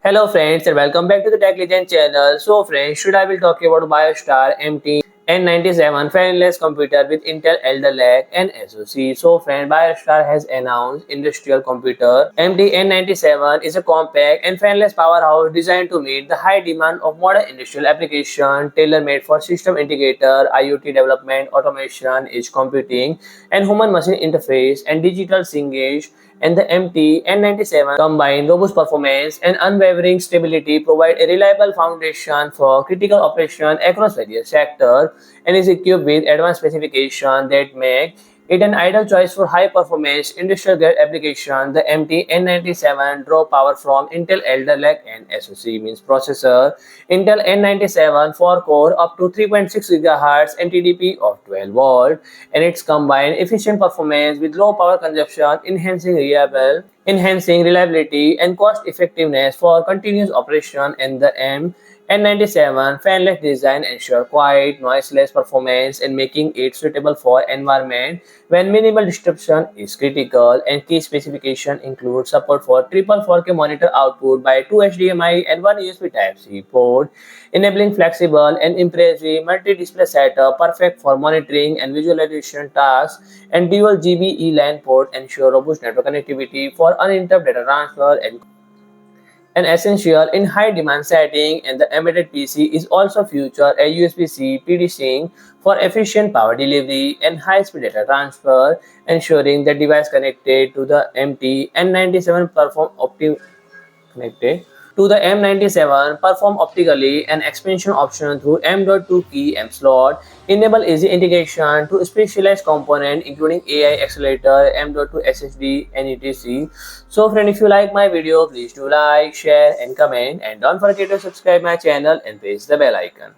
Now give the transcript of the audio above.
Hello friends and welcome back to the Tech Legend channel. So friends, today I will talk about BIOSTAR MT-N97 Fanless computer with Intel Alder and SoC. So friend, BIOSTAR has announced industrial computer MT-N97 is a compact and fanless powerhouse designed to meet the high demand of modern industrial application, tailor-made for system integrator, IoT development, automation, edge computing, and human-machine interface and digital signage. And the MT-N97 combine robust performance and unwavering stability, provide a reliable foundation for critical operation across various sectors, and is equipped with advanced specifications that make it an ideal choice for high-performance industrial-grade application. The MT-N97 draw power from Intel Alder and SoC means processor, Intel N97 4-core up to 3.6 GHz and TDP of 12 volt, and its combined efficient performance with low power consumption, enhancing reliability and cost effectiveness for continuous operation. And the N97 fanless design ensure quiet, noiseless performance and making it suitable for environment when minimal disruption is critical. And key specification include support for triple 4K monitor output by 2 HDMI and 1 USB Type-C port, enabling flexible and impressive multi-display setup perfect for monitoring and visualization tasks, and dual GbE LAN port ensure robust network connectivity for uninterrupted data transfer and essential in high demand setting. And the embedded PC is also feature a USB-C PD sync for efficient power delivery and high-speed data transfer, ensuring the device connected to the MT-N97 perform optically. An expansion option through M.2 Key M slot enable easy integration to specialized component including AI accelerator, M.2 SSD and etc. So friend, if you like my video, please do like, share and comment, and don't forget to subscribe my channel and press the bell icon.